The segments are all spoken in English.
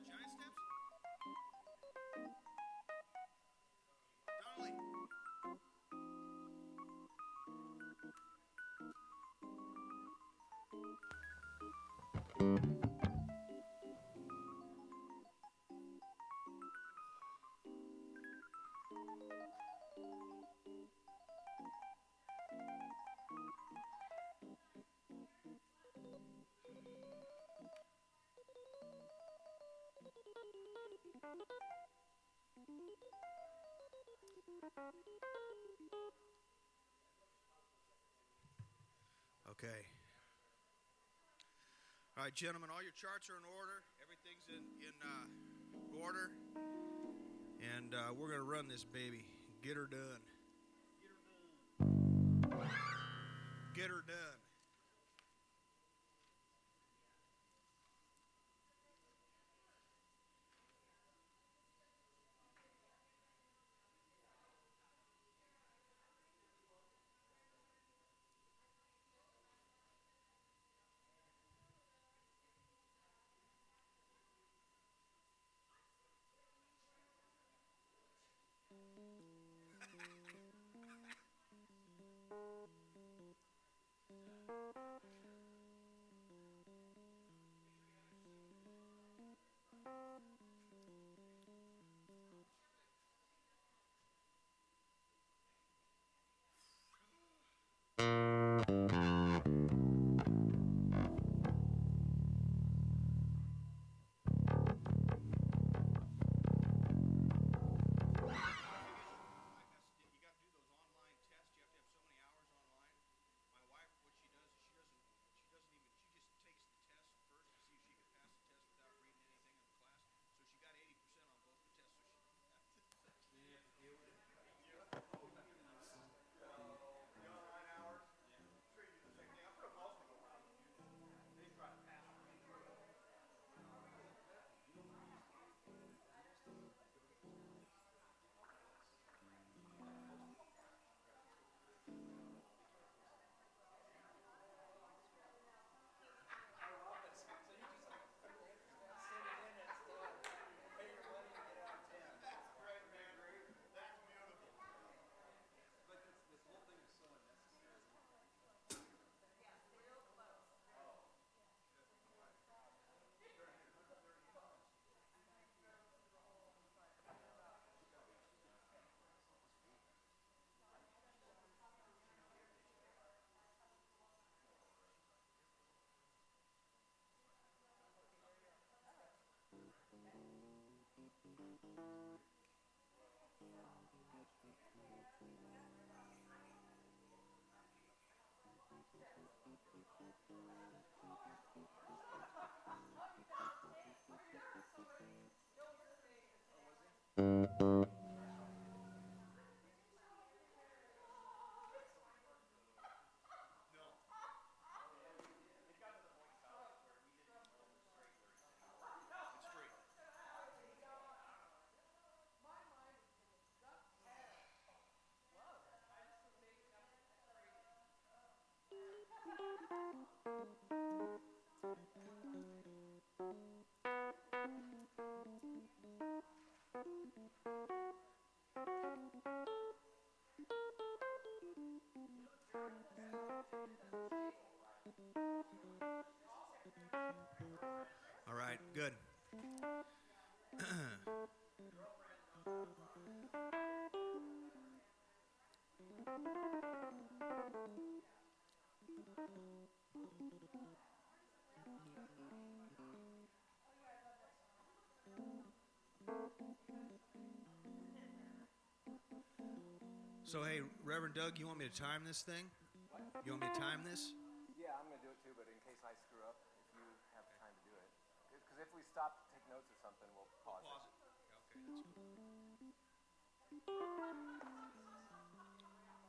Giant steps? Donnelly. Okay. All right, gentlemen, all your charts are in order. Everything's in order. And we're going to run this baby. Get her done. Get her done. All right, good. So, hey, Reverend Doug, you want me to time this thing? You want me to time this? Yeah, I'm going to do it too, but in case I screw up, if you Because if we stop to take notes or something, we'll pause it. Yeah, okay, that's good. All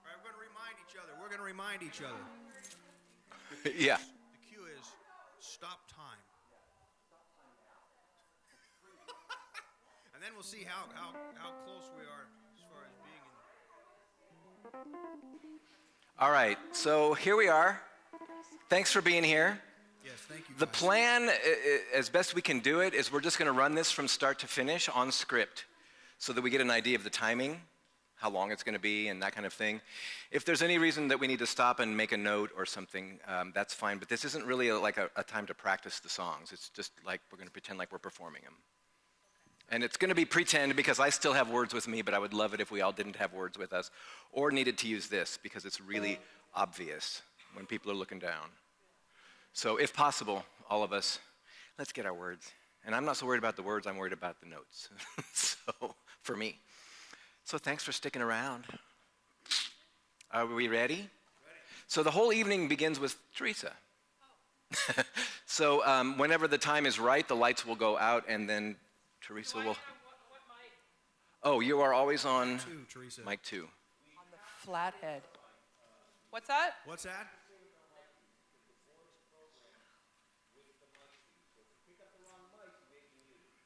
right, we're going to remind each other. Yeah. The cue is stop time. And then we'll see how close we are as far as being in. All right, so here we are. Thanks for being here. Yes, thank you, guys. The plan, as best we can do it, is we're just going to run this from start to finish on script so that we get an idea of the timing, how long it's going to be, and that kind of thing. If there's any reason that we need to stop and make a note or something, that's fine. But this isn't really like a time to practice the songs. It's just like we're going to pretend like we're performing them. And it's going to be pretend because I still have words with me, but I would love it if we all didn't have words with us or needed to use this because it's really obvious when people are looking down. So if possible, all of us, let's get our words. And I'm not so worried about the words, I'm worried about the notes. So, for me. So thanks for sticking around. Are we ready? So the whole evening begins with Teresa. So whenever the time is right, the lights will go out and then Teresa will... What mic? Oh, you are always on Teresa. mic 2. On the flathead. What's that? What's that?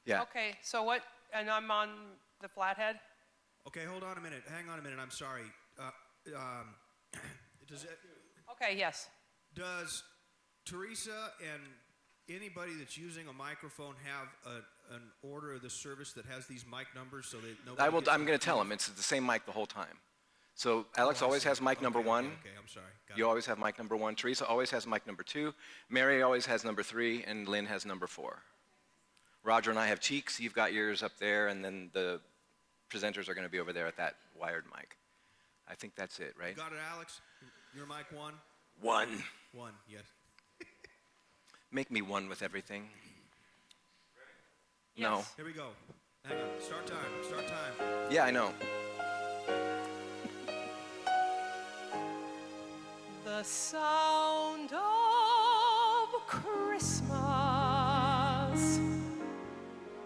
Yeah. Okay, so what, and I'm on the flathead? Okay, hold on a minute. Hang on a minute. I'm sorry. Okay, yes. Does Teresa and anybody that's using a microphone have an order of the service that has these mic numbers so that nobody I'm going to tell them it's the same mic the whole time. So Alex always has mic number 1. Okay, I'm sorry. Got You it. always have mic number 1. Teresa always has mic number 2. Mary always has number 3, and Lynn has number 4. Roger and I have cheeks. You've got yours up there, and then the presenters are going to be over there at that wired mic. I think that's it, right? Got it, Alex? Your mic 1? 1. 1, yes. Make me one with everything. Yes. No. Here we go. Hang on. Start time. Start time. Yeah, I know. The sound of Christmas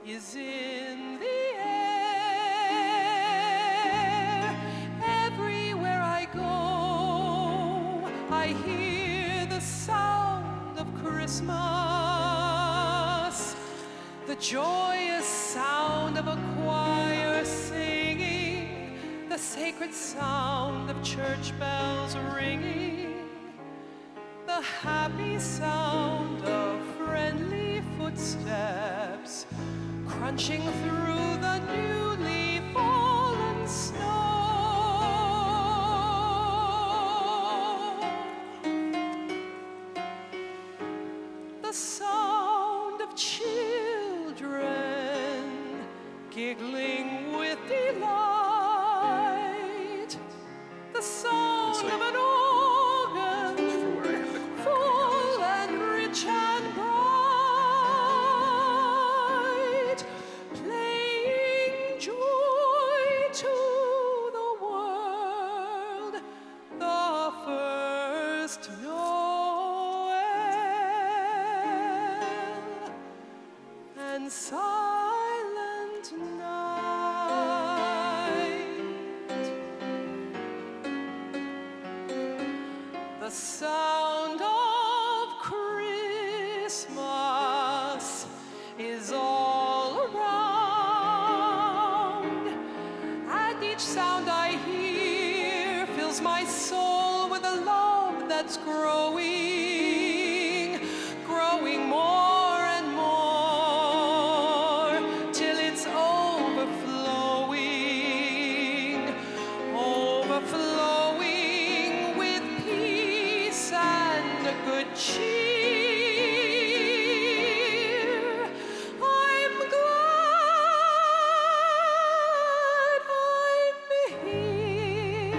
is in the air. Everywhere I go, I hear the sound of Christmas, the joyous sound of a choir singing, the sacred sound of church bells ringing, the happy sound of friendly footsteps crunching through the newly fallen snow. The sound of children giggling with delight. The sound of an organ full and rich and bright, playing joy to the world, the first Noel, and silent night. The sound of Christmas is all around, and each sound I hear fills my soul with a love that's growing, growing more and more, till it's overflowing, overflowing with peace and good cheer. I'm glad I'm here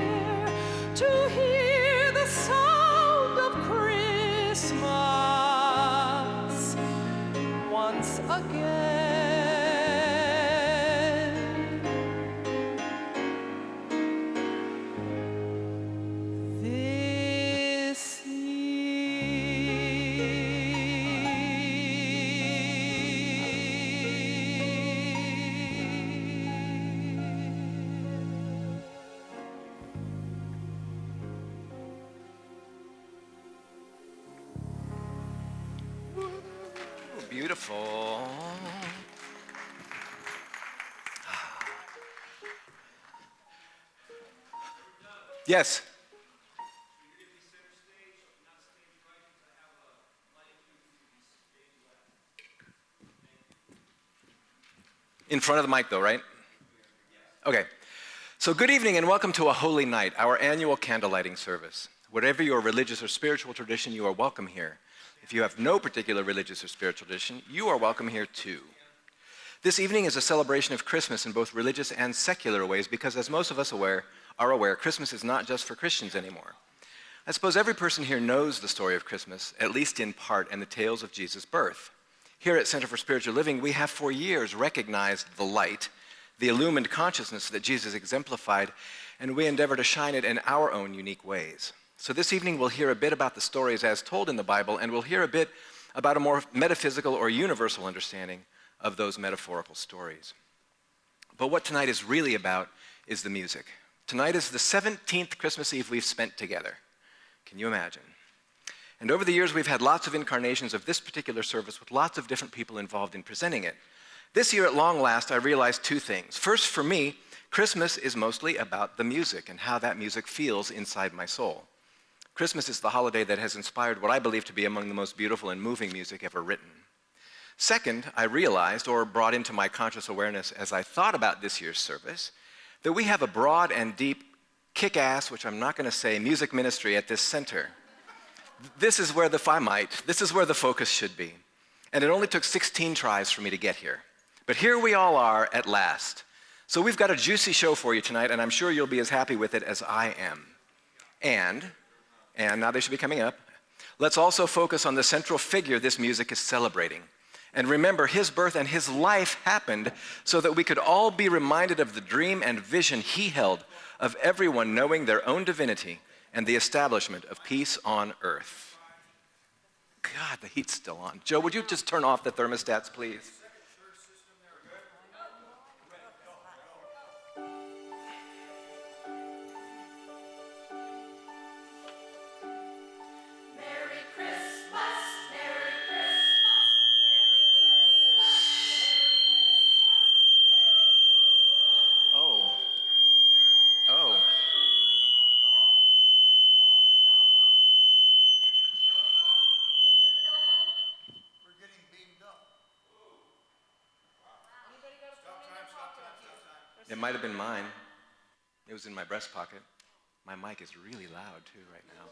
to hear the sound of Christmas once again. This year. beautiful. Yes. In front of the mic though, right? Okay. So good evening and welcome to a holy night, our annual candlelighting service. Whatever your religious or spiritual tradition, you are welcome here. If you have no particular religious or spiritual tradition, you are welcome here too. This evening is a celebration of Christmas in both religious and secular ways because, as most of us are aware, Christmas is not just for Christians anymore. I suppose every person here knows the story of Christmas, at least in part, and the tales of Jesus' birth. Here at Center for Spiritual Living, we have for years recognized the light, the illumined consciousness that Jesus exemplified, and we endeavor to shine it in our own unique ways. So this evening we'll hear a bit about the stories as told in the Bible, and we'll hear a bit about a more metaphysical or universal understanding of those metaphorical stories. But what tonight is really about is the music. Tonight is the 17th Christmas Eve we've spent together. Can you imagine? And over the years we've had lots of incarnations of this particular service with lots of different people involved in presenting it. This year at long last I realized two things. First, for me, Christmas is mostly about the music and how that music feels inside my soul. Christmas is the holiday that has inspired what I believe to be among the most beautiful and moving music ever written. Second, I realized, or brought into my conscious awareness as I thought about this year's service, that we have a broad and deep, kick-ass, which I'm not going to say, music ministry at this center. This is where the focus should be. And it only took 16 tries for me to get here. But here we all are at last. So we've got a juicy show for you tonight, and I'm sure you'll be as happy with it as I am. And now they should be coming up, let's also focus on the central figure this music is celebrating. And remember, his birth and his life happened so that we could all be reminded of the dream and vision he held of everyone knowing their own divinity and the establishment of peace on earth. God, the heat's still on. Joe, would you just turn off the thermostats, please? It might have been mine. It was in my breast pocket. My mic is really loud too right now.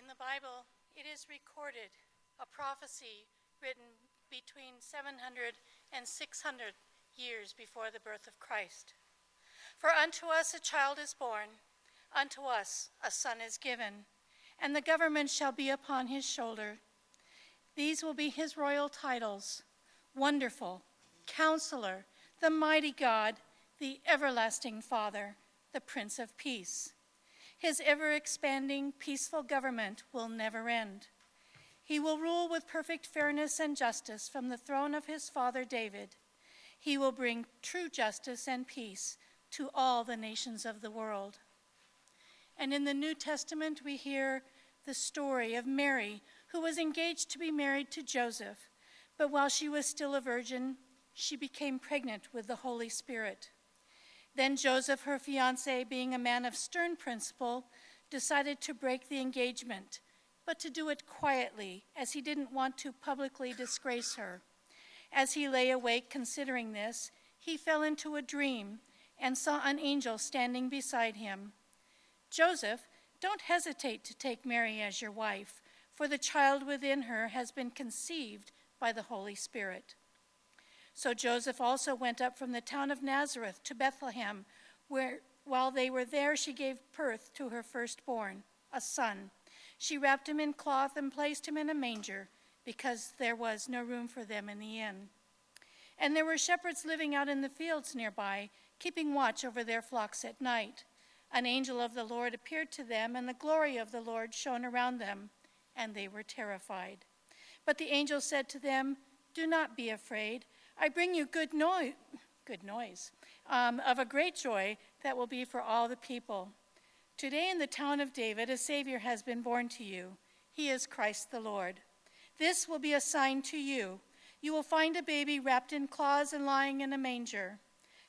In the Bible, it is recorded, a prophecy written between 700 and 600 years before the birth of Christ. For unto us a child is born, unto us a son is given, and the government shall be upon his shoulder. These will be his royal titles: Wonderful, Counselor, the Mighty God, the Everlasting Father, the Prince of Peace. His ever-expanding, peaceful government will never end. He will rule with perfect fairness and justice from the throne of his father David. He will bring true justice and peace to all the nations of the world. And in the New Testament, we hear the story of Mary, who was engaged to be married to Joseph, but while she was still a virgin, she became pregnant with the Holy Spirit. Then Joseph, her fiancé, being a man of stern principle, decided to break the engagement, but to do it quietly, as he didn't want to publicly disgrace her. As he lay awake considering this, he fell into a dream and saw an angel standing beside him. "Joseph, don't hesitate to take Mary as your wife, for the child within her has been conceived by the Holy Spirit." So Joseph also went up from the town of Nazareth to Bethlehem, where while they were there she gave birth to her firstborn, a son. She wrapped him in cloth and placed him in a manger, because there was no room for them in the inn. And there were shepherds living out in the fields nearby, keeping watch over their flocks at night. An angel of the Lord appeared to them, and the glory of the Lord shone around them, and they were terrified. But the angel said to them, "Do not be afraid. I bring you good news of a great joy that will be for all the people. Today in the town of David a Savior has been born to you. He is Christ the Lord. This will be a sign to you. You will find a baby wrapped in cloths and lying in a manger."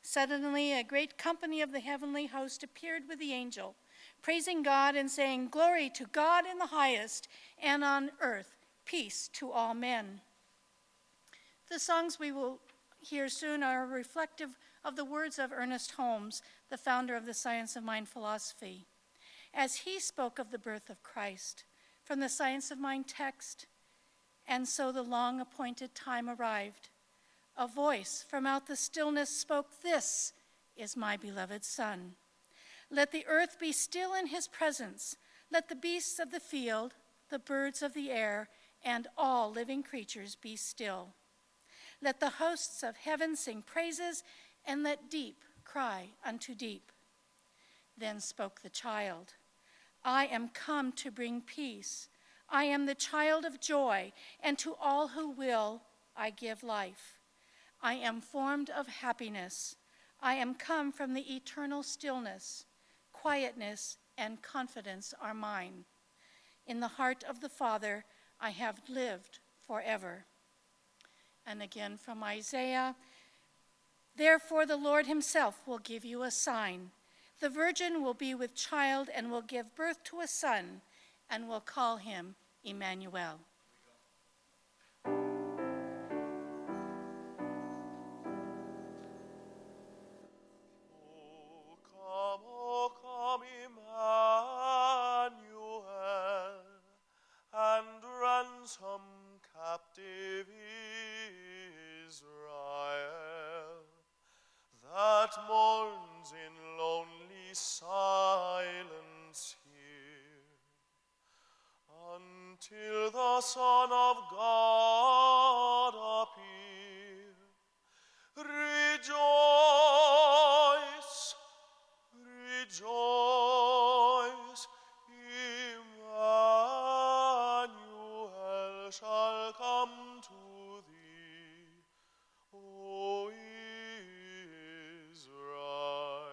Suddenly a great company of the heavenly host appeared with the angel, praising God and saying, "Glory to God in the highest, and on earth peace to all men." The songs we will hear soon are reflective of the words of Ernest Holmes, the founder of the Science of Mind philosophy. As he spoke of the birth of Christ from the Science of Mind text, "And so the long-appointed time arrived. A voice from out the stillness spoke, 'This is my beloved Son.' Let the earth be still in his presence. Let the beasts of the field, the birds of the air, and all living creatures be still. Let the hosts of heaven sing praises, and let deep cry unto deep." Then spoke the child, "I am come to bring peace. I am the child of joy, and to all who will I give life. I am formed of happiness. I am come from the eternal stillness. Quietness and confidence are mine. In the heart of the Father I have lived forever." And again from Isaiah, "Therefore the Lord himself will give you a sign. The virgin will be with child and will give birth to a son, and will call him Emmanuel." O come, Emmanuel, and ransom captive Israel, that mourns in lonely silence here, until the Son of God appear. Rejoice, rejoice, Emmanuel shall come to thee, O Israel.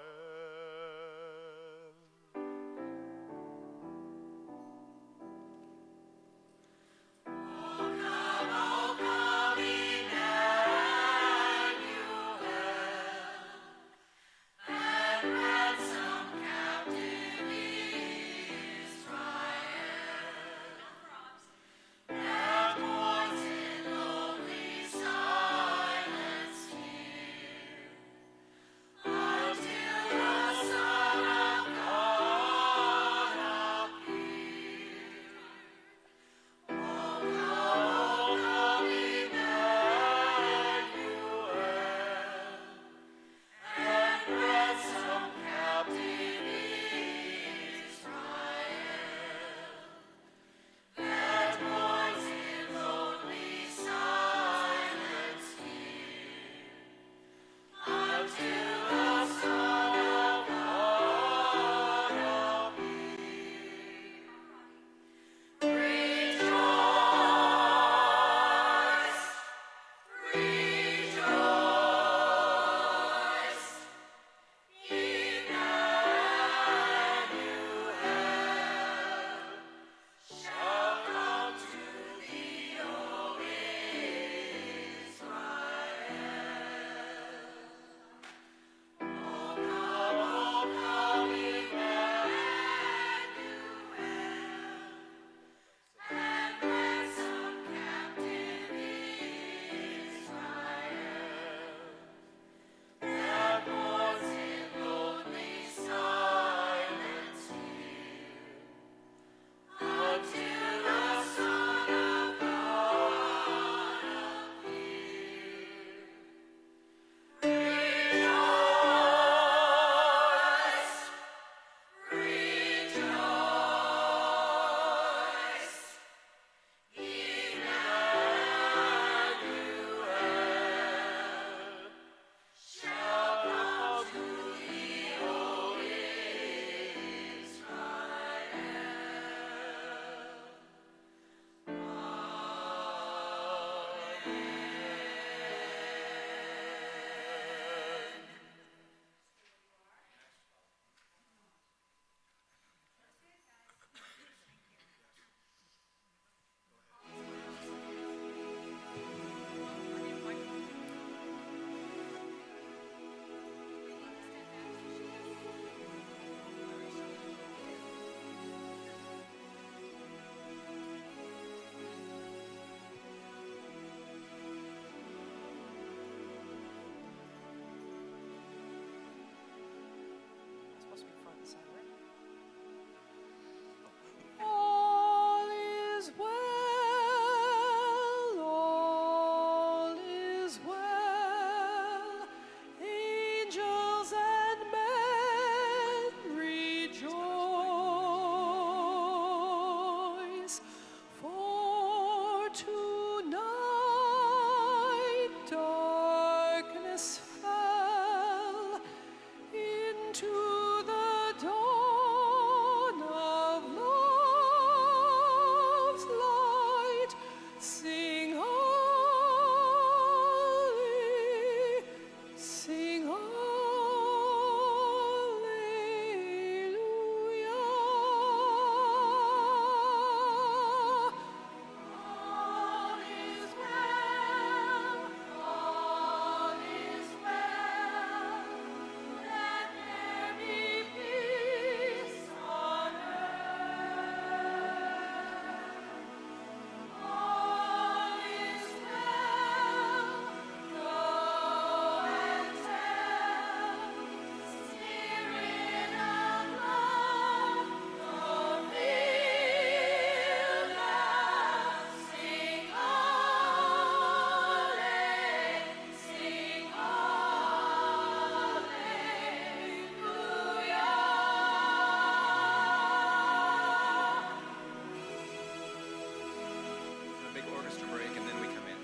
orchestra break, and then we come in.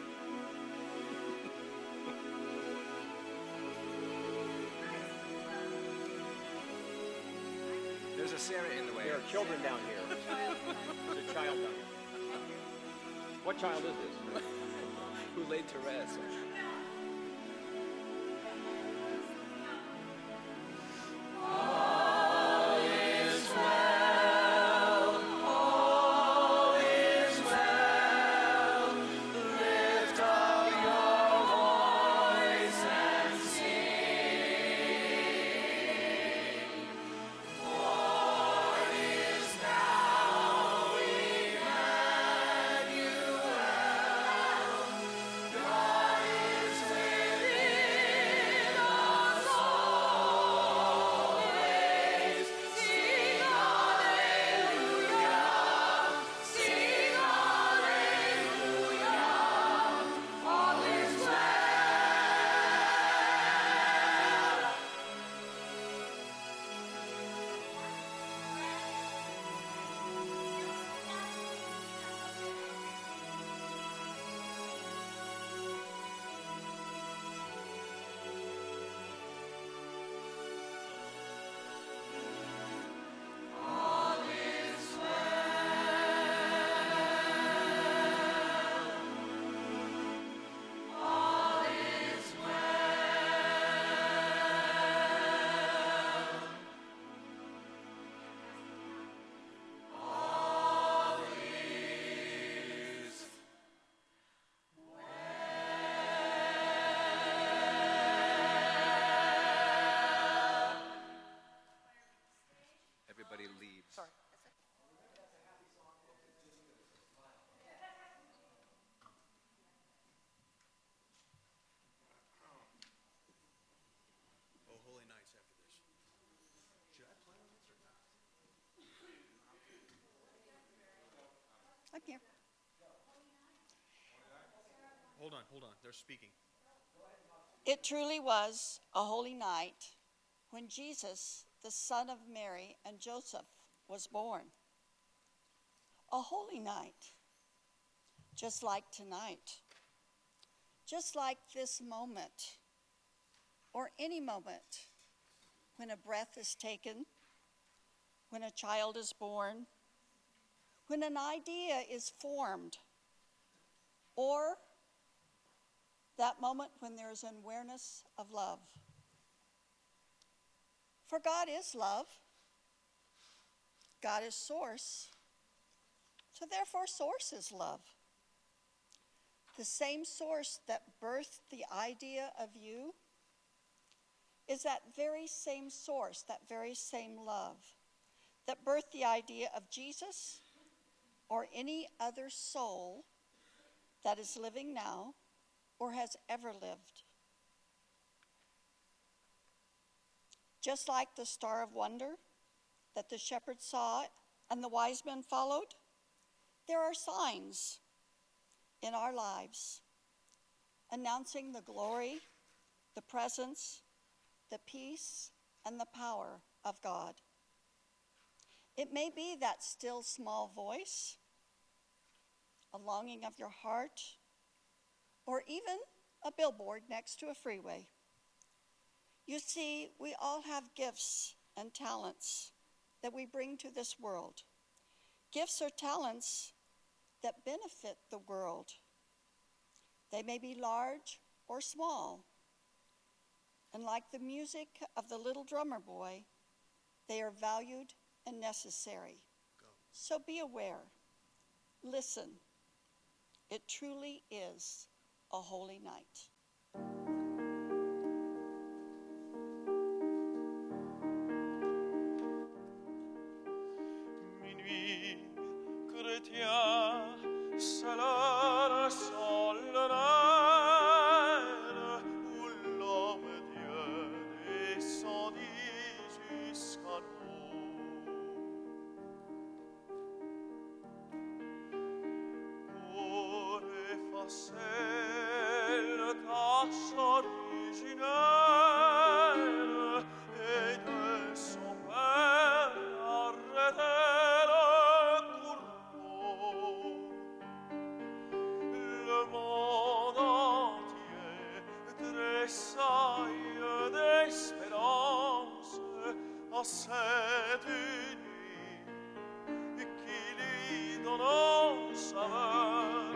There's a Sarah in the way. There are children down here. There's a child down here. What child is this? Who laid to rest. Everybody leaves. Sorry. Oh, Holy Nights after this. Should I play on this or not? I'm here. Hold on. They're speaking. It truly was a holy night when Jesus, the son of Mary and Joseph, was born. A holy night, just like tonight, just like this moment, or any moment when a breath is taken, when a child is born, when an idea is formed, or that moment when there is an awareness of love. For God is love. God is source. So therefore, source is love. The same source that birthed the idea of you is that very same source, that very same love that birthed the idea of Jesus or any other soul that is living now or has ever lived. Just like the star of wonder that the shepherds saw and the wise men followed, there are signs in our lives announcing the glory, the presence, the peace, and the power of God. It may be that still small voice, a longing of your heart, or even a billboard next to a freeway. You see, we all have gifts and talents that we bring to this world. Gifts or talents that benefit the world. They may be large or small. And like the music of the little drummer boy, they are valued and necessary. So be aware. Listen. It truly is a holy night. Minuit chrétien, c'est l'heure solennelle où l'homme Dieu descendit jusqu'à nous pour effacer le cache originel et de son père arrêter le courroux. cette nuit qui lui donne saveur.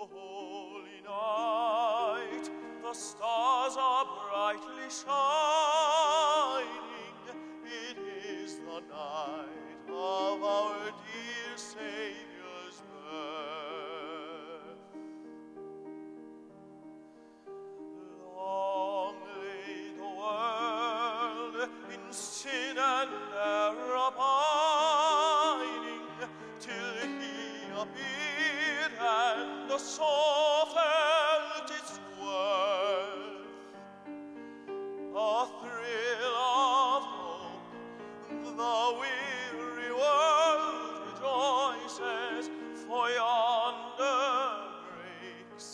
Holy night, the stars are brightly shining. It is the night of our dear Savior's birth. Long lay the world in sin and error pining, till he appeared and the soul felt its worth. A thrill of hope, the weary world rejoices, for yonder breaks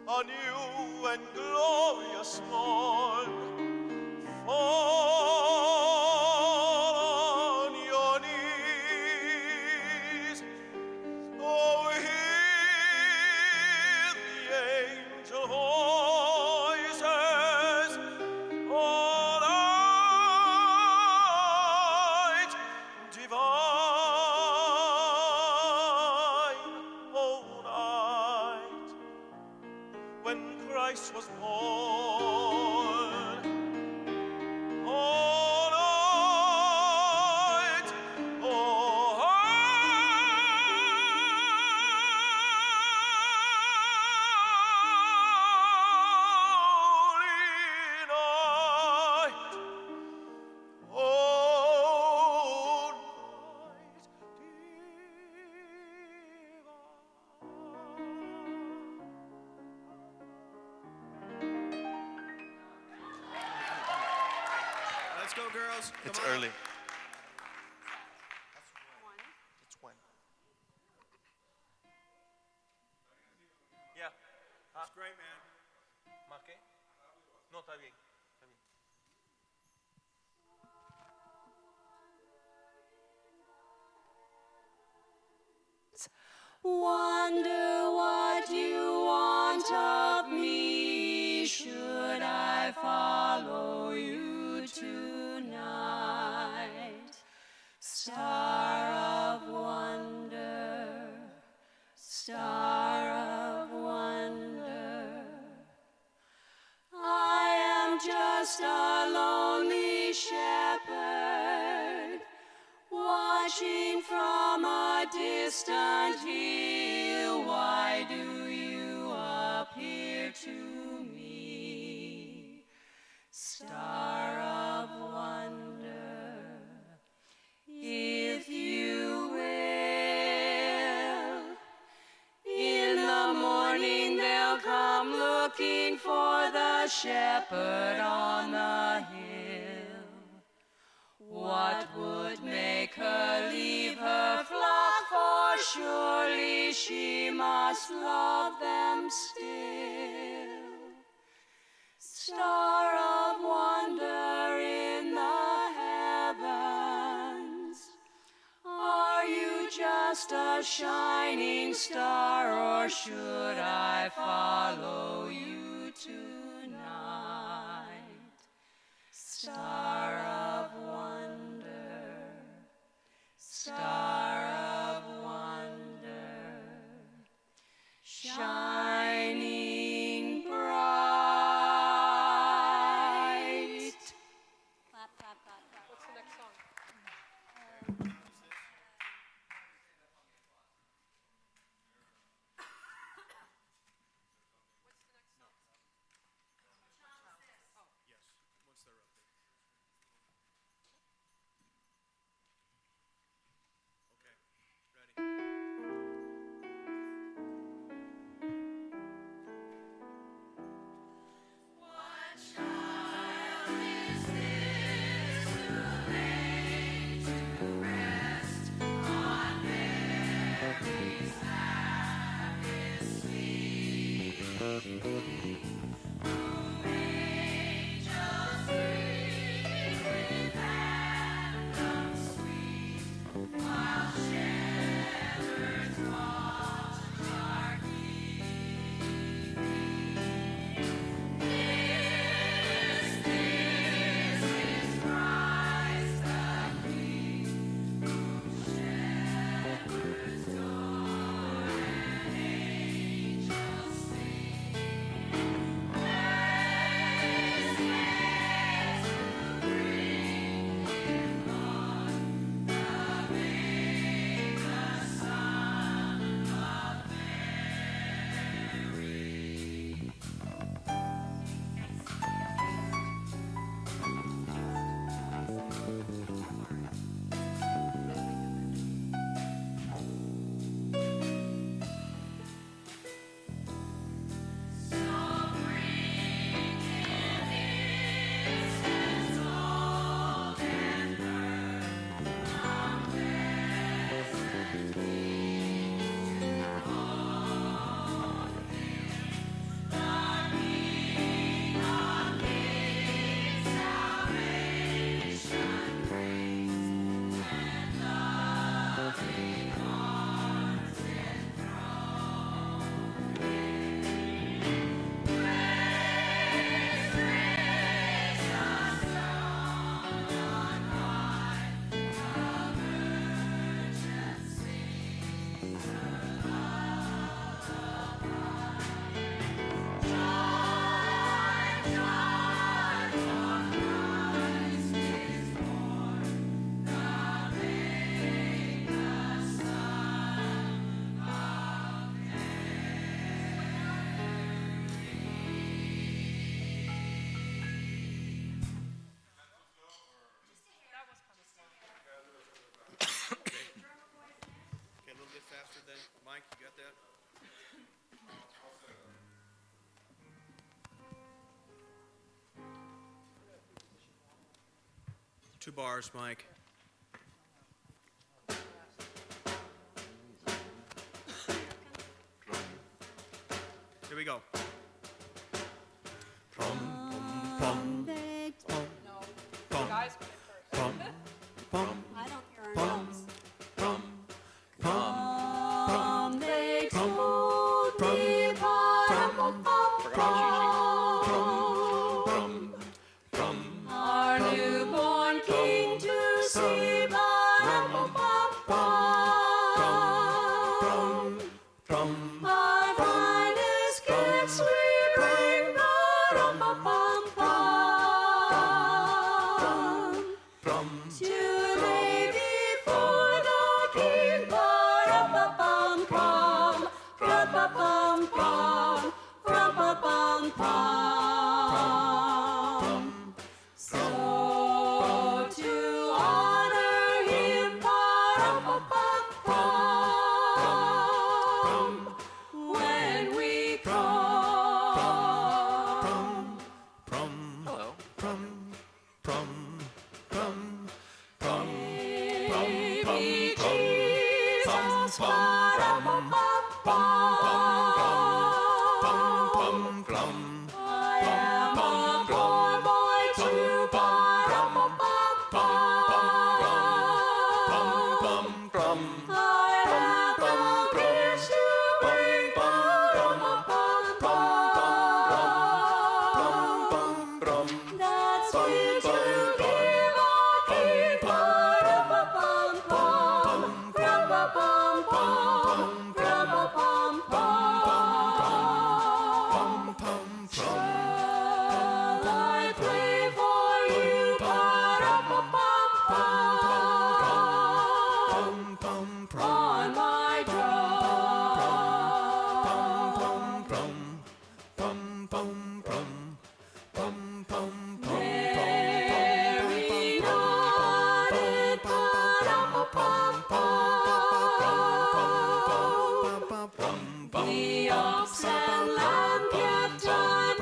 a new and glorious morn. Fall on your knees, oh, hear the angel voices. All night divine, oh night, when Christ was born. All night, oh holy night, oh night Let's go, girls. It's Come on up. early. It's when? Yeah. That's great, man. ¿Más qué? No, está bien. Está bien. Wonder what you want of me. Should I follow you tonight? Star of wonder, star of wonder. I am just a lonely shepherd, watching from a distant hill. Why do you appear to me, star of wonder? If you will, in the morning they'll come looking for the shepherd on the hill. What would make her leave her flock? For surely she must love them still. Star of wonder in the heavens, are you just a shining star, or should I follow you tonight? Star of wonder, star of wonder, shining bright. Clap, clap, clap, clap. What's the next song? 2 bars, Mike. Here we go. Guys, put it first. I don't hear our notes. They told me our newborn king to see our finest gifts we bring to lay before the king. So to honor him, when we come. Hello. Baby Jesus, I am a poor boy too. I have no gifts to bring. That's sweet to give a king. Shall I play for you on my Mary nodded, the ox and lamb kept time.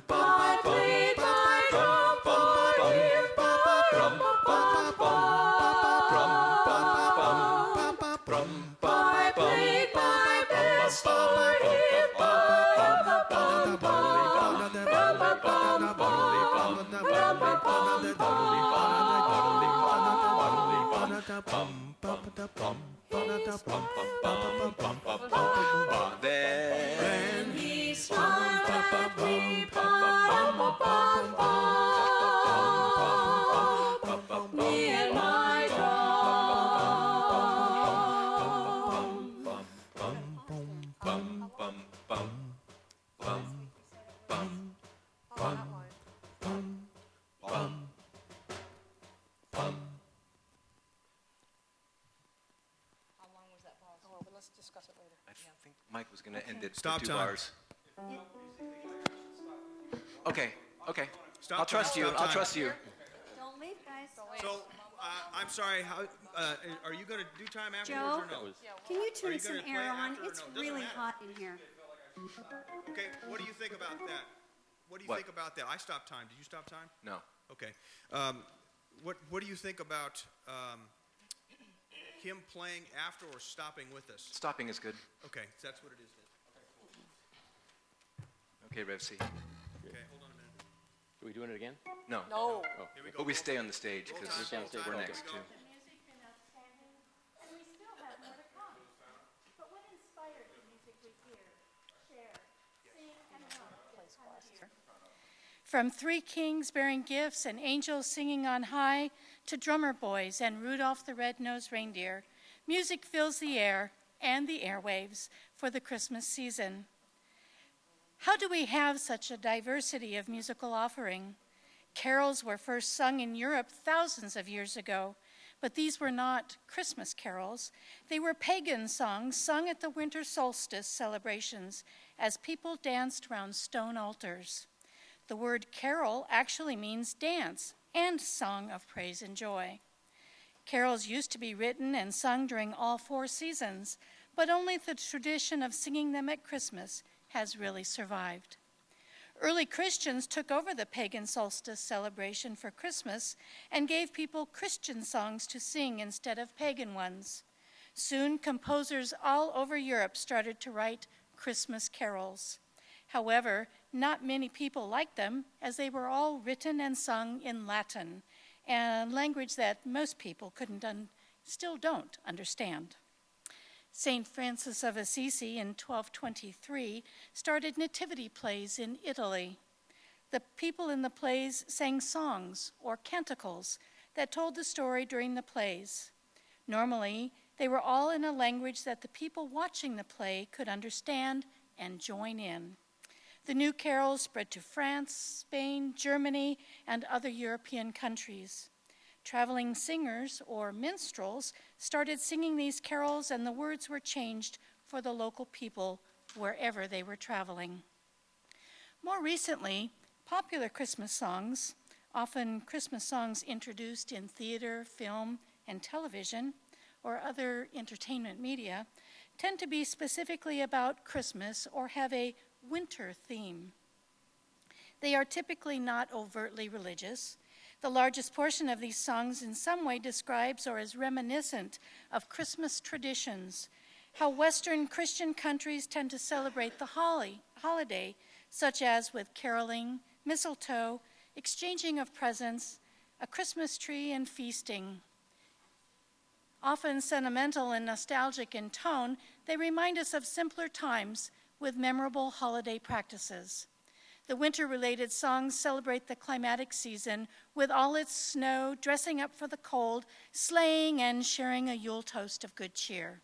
I played my drum for him. I played my best for Then he smiled at me. Me and my How long was that pause? Oh, let's discuss it later. I think Mike was going to end it Stop with 2 time. bars. Okay, okay. Stop I'll trust time, you. stop I'll time. trust you. Don't leave, guys. So, I'm sorry, how, are you going to do time Joe, afterwards or no? can you Are turn you some gonna air play on? after or It's no? Doesn't really matter. hot in here. Okay, what do you think about that? What do you What? think about that? I stopped time. Did you stop time? No. Okay. What do you think about him playing after or stopping with us? Stopping is good. Okay, that's what it is then. Okay, Rev C. Okay, hold on a minute. Are we doing it again? No. No. Here we go. But we stay on the stage because Roll time, roll we're time, next here too. we go. The music been outstanding, and we still have more to come. But what inspired the music we hear, share, sing, and love this time of year? From 3 kings bearing gifts and angels singing on high to drummer boys and Rudolph the Red-Nosed Reindeer, music fills the air and the airwaves for the Christmas season. How do we have such a diversity of musical offering? Carols were first sung in Europe thousands of years ago, but these were not Christmas carols. They were pagan songs sung at the winter solstice celebrations as people danced around stone altars. The word carol actually means dance and song of praise and joy. Carols used to be written and sung during all 4 seasons, but only the tradition of singing them at Christmas has really survived. Early Christians took over the pagan solstice celebration for Christmas and gave people Christian songs to sing instead of pagan ones. Soon, composers all over Europe started to write Christmas carols. However, not many people liked them, as they were all written and sung in Latin, a language that most people still don't understand. St. Francis of Assisi in 1223 started nativity plays in Italy. The people in the plays sang songs or canticles that told the story during the plays. Normally, they were all in a language that the people watching the play could understand and join in. The new carols spread to France, Spain, Germany, and other European countries. Traveling singers, or minstrels, started singing these carols, and the words were changed for the local people wherever they were traveling. More recently, popular Christmas songs, often Christmas songs introduced in theater, film, and television, or other entertainment media, tend to be specifically about Christmas or have a winter theme. They are typically not overtly religious. The largest portion of these songs in some way describes or is reminiscent of Christmas traditions, how Western Christian countries tend to celebrate the holiday, such as with caroling, mistletoe, exchanging of presents, a Christmas tree, and feasting. Often sentimental and nostalgic in tone, they remind us of simpler times with memorable holiday practices. The winter-related songs celebrate the climatic season with all its snow, dressing up for the cold, sleighing, and sharing a Yule toast of good cheer.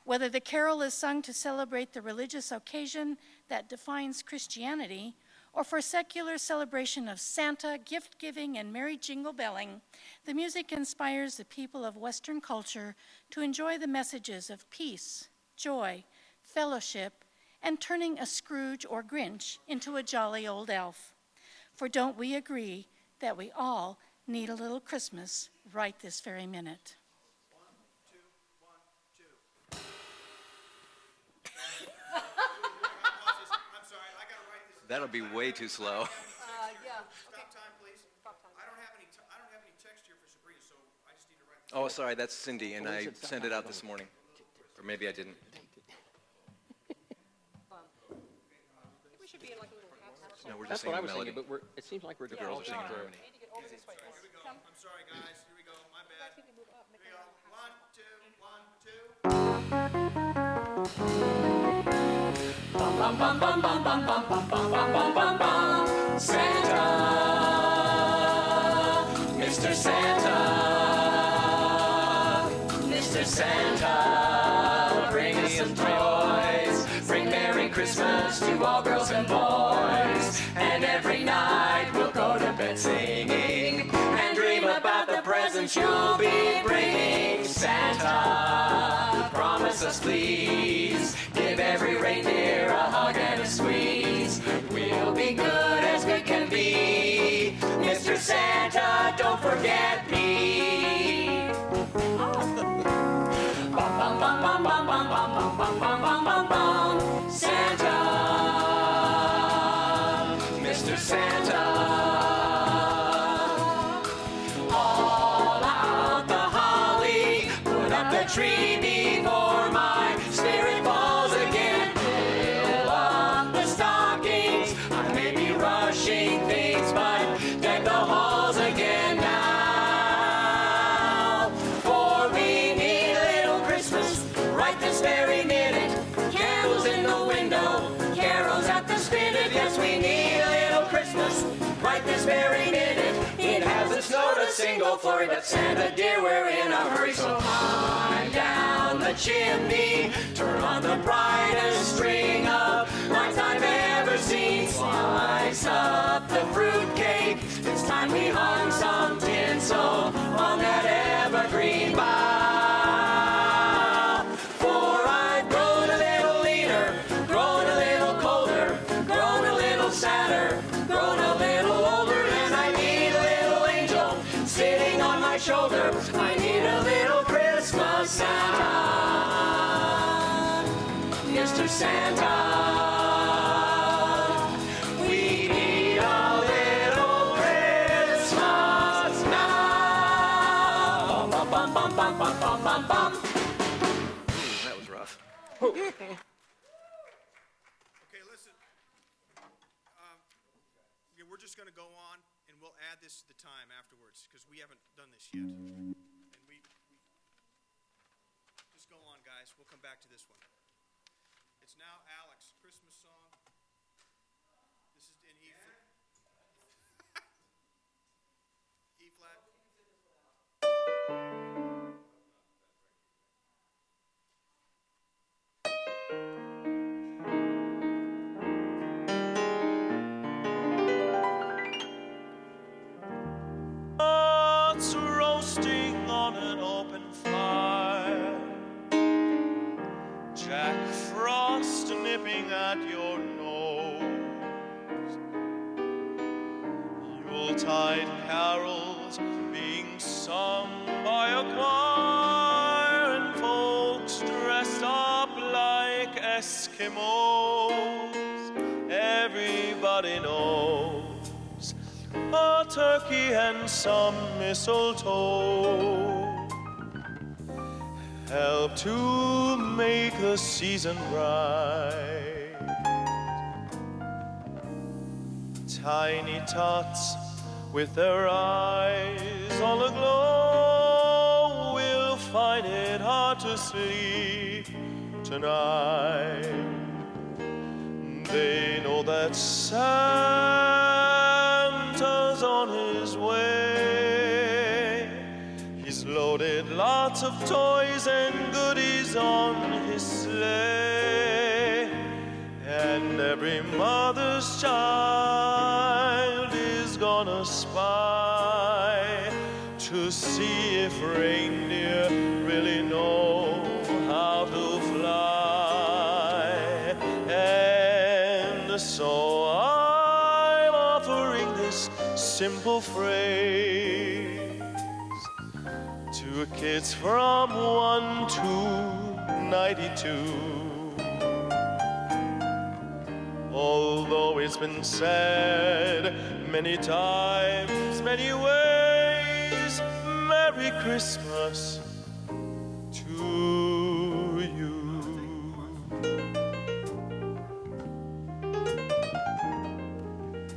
Whether the carol is sung to celebrate the religious occasion that defines Christianity, or for secular celebration of Santa, gift-giving, and merry jingle-belling, the music inspires the people of Western culture to enjoy the messages of peace, joy, fellowship, and turning a Scrooge or Grinch into a jolly old elf. For don't we agree that we all need a little Christmas right this very minute? 1, 2, 1, 2. I'm sorry, I gotta write this. That'll be way too slow. Yeah. Stop time, please. I don't have any text here for Sabrina, so I just need to write this. Oh, sorry, that's Cindy, and I sent it out this morning. Or maybe I didn't. We should be in like a little house. No, we're That's just what I singing was melody. thinking, but it seems like we're The girls are singing developing. harmony. Here we go. I'm sorry, guys. Here we go. My bad. Here we go. 1, 2, 1, 2. Santa, Mr. Santa, Mr. Santa, bring us some toys. Bring Merry Christmas to all girls and boys. And every night we'll go to bed singing and dream about the presents you'll be bringing. Santa, promise us please, give every reindeer a hug and a squeeze. We'll be good as good can be. Mr. Santa, don't forget me. Bum, bum, bum, bum, bum, bum, bum, bum, bum, bum, bum, bum. Santa, Mr. Santa. All out the holly, put up the tree before my spirit falls again. Fill up the stockings, I may be rushing things, but deck the halls again now. For we need a little Christmas right this very minute. Candles in the window, carols at the spinet. Yes, we need a little Christmas right this very minute. It hasn't snowed a single flurry, but Santa dear, we're in a hurry. So climb down the chimney, turn on the brightest string of lights I've ever seen. Slice up the fruitcake, it's time we hung some tinsel on that evergreen bough. For I've grown a little leaner, grown a little colder, grown a little sadder, grown a little older, and I need a little angel sitting on my shoulder. I need a little Christmas Santa, Mr. Santa. We Okay, listen. Yeah, we're just going to go on, and we'll add this to the time afterwards because we haven't done this yet. And we just go on, guys. We'll come back to this one. It's now Alex, Christmas song. This is in E flat. E flat. It's roasting on an open fire. Jack Frost nipping at your nose. Yuletide carols being sung by a choir, and folks dressed up like Eskimos. Everybody knows a turkey and some mistletoe help to make the season bright. Tiny tots with their eyes all aglow will find it hard to sleep tonight. They know that Santa's on his way. He's loaded lots of toys and goodies on his sleigh. And every mother's child is gonna spy to see if reindeer really know how to fly. And so I'm offering this simple phrase to kids from 1 to 92. Although it's been said many times, many ways, Merry Christmas to you.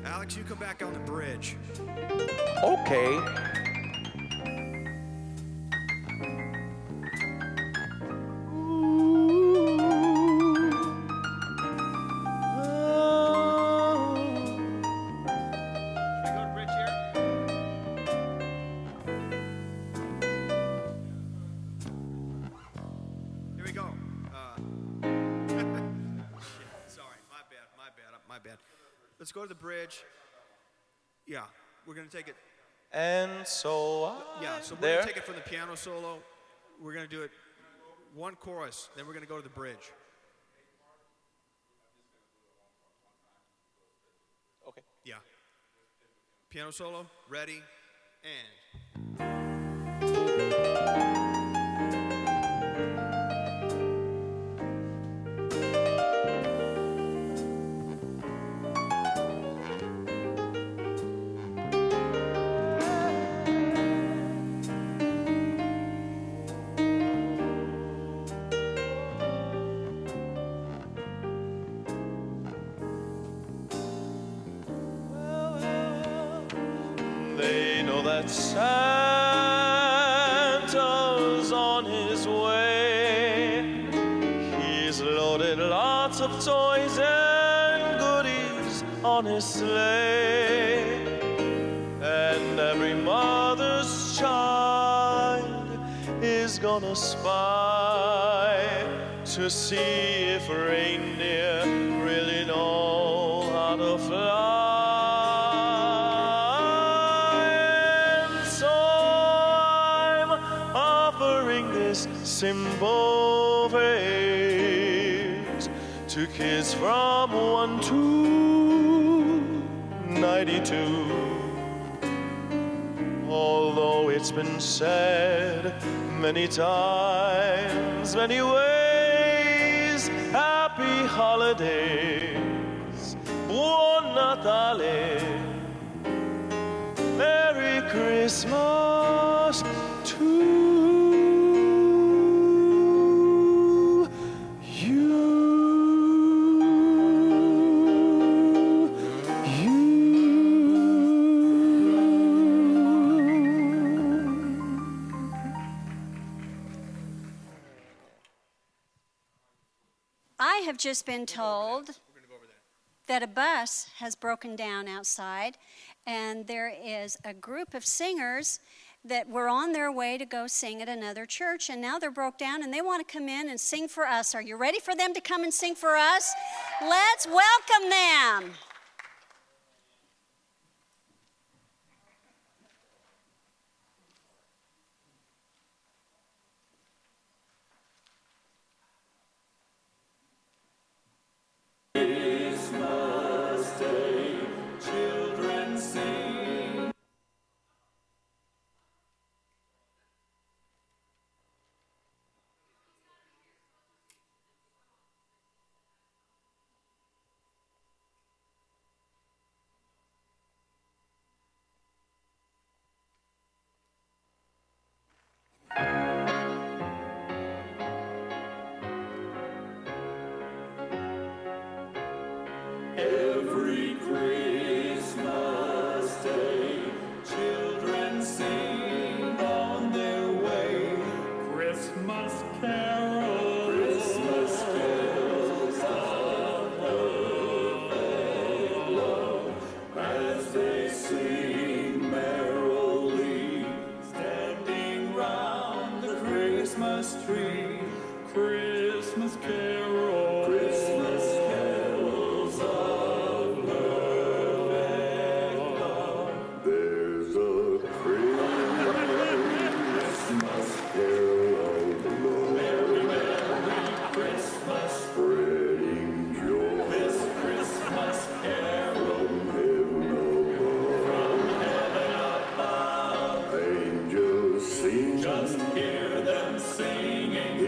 Alex, you come back on the bridge. Okay. Should we go to bridge here? Here we go. Shit, sorry, my bad. Let's go to the bridge. Yeah, we're gonna take it. And so Yeah, so we're there. gonna take it from the piano solo. We're gonna do it one chorus, then we're gonna go to the bridge. Okay. Yeah. Piano solo, ready, and. They know that Santa's on his way. He's loaded lots of toys and goodies on his sleigh. And every mother's child is gonna spy to see if reindeer really know how to fly. This simple phrase to kids from 1 to 92. Although it's been said many times, many ways, happy holidays, Buon Natale, Merry Christmas to you. have just been told that a bus has broken down outside, and there is a group of singers that were on their way to go sing at another church, and now they're broke down and they want to come in and sing for us. Are you ready for them to come and sing for us? Let's welcome them. Every Christmas day, children sing on their way. Christmas carols, Christmas carols of love, as they sing merrily, standing round the Christmas tree. Christmas carols, Christmas carols of perfect love. There's a Christmas carol of love. Merry, merry Christmas, spreading joy. This Christmas carol from heaven above. Angels sing, just hear them singing.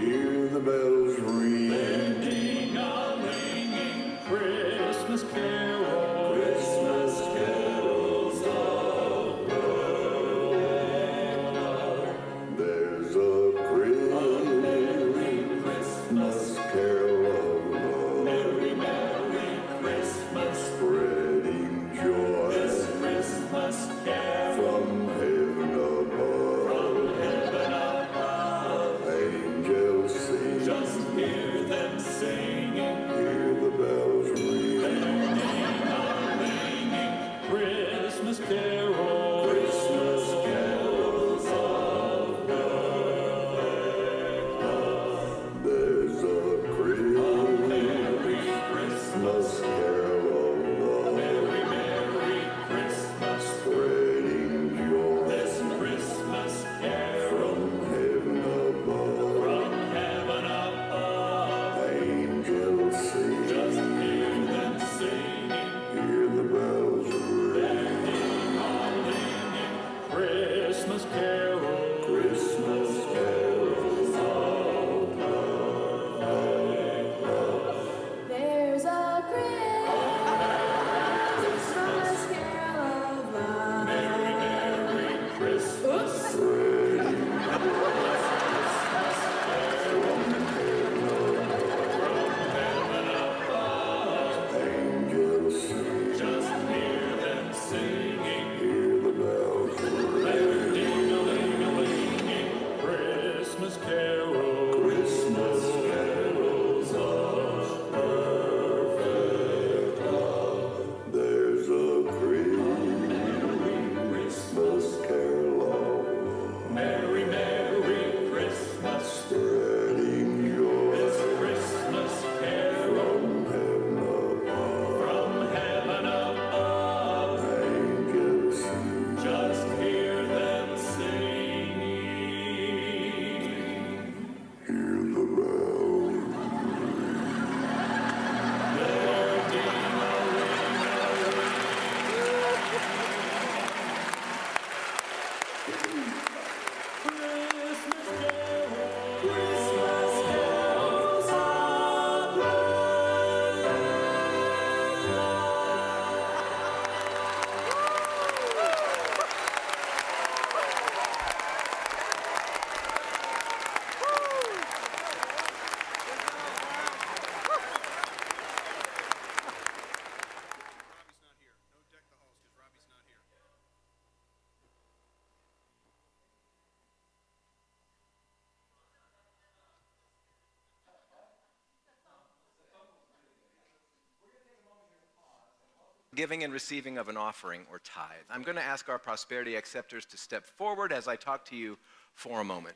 Giving and receiving of an offering or tithe. I'm going to ask our prosperity acceptors to step forward as I talk to you for a moment.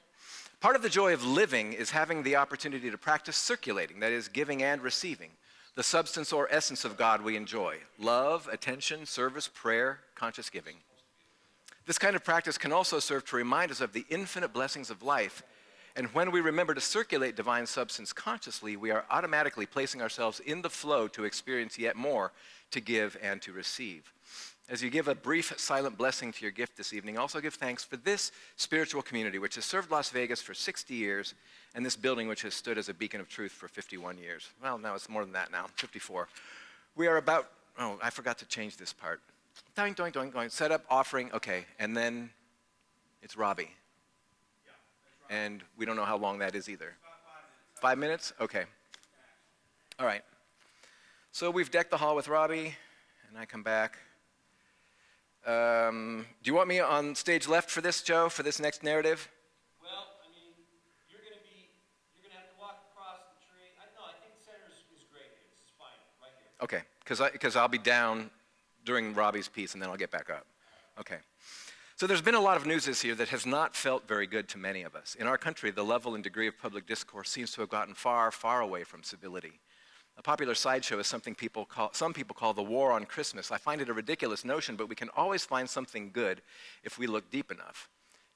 Part of the joy of living is having the opportunity to practice circulating, that is, giving and receiving, the substance or essence of God we enjoy: love, attention, service, prayer, conscious giving. This kind of practice can also serve to remind us of the infinite blessings of life. And when we remember to circulate divine substance consciously, we are automatically placing ourselves in the flow to experience yet more, to give and to receive. As you give a brief silent blessing to your gift this evening, also give thanks for this spiritual community which has served Las Vegas for 60 years and this building which has stood as a beacon of truth for 51 years. Well, now it's more than that now, 54. We are about, oh, I forgot to change this part. Doing, going, set up, offering, okay, and then it's Robbie. And we don't know how long that is either. 5 minutes? Okay. All right. So we've decked the hall with Robbie, and I come back. Do you want me on stage left for this, Joe, for this next narrative? Well, I mean, you're going to have to walk across the tree. I think center is great here. This is fine, right here. Okay, because I'll be down during Robbie's piece, and then I'll get back up. Okay. So there's been a lot of news this year that has not felt very good to many of us. In our country, the level and degree of public discourse seems to have gotten far, far away from civility. A popular sideshow is something some people call the war on Christmas. I find it a ridiculous notion, but we can always find something good if we look deep enough.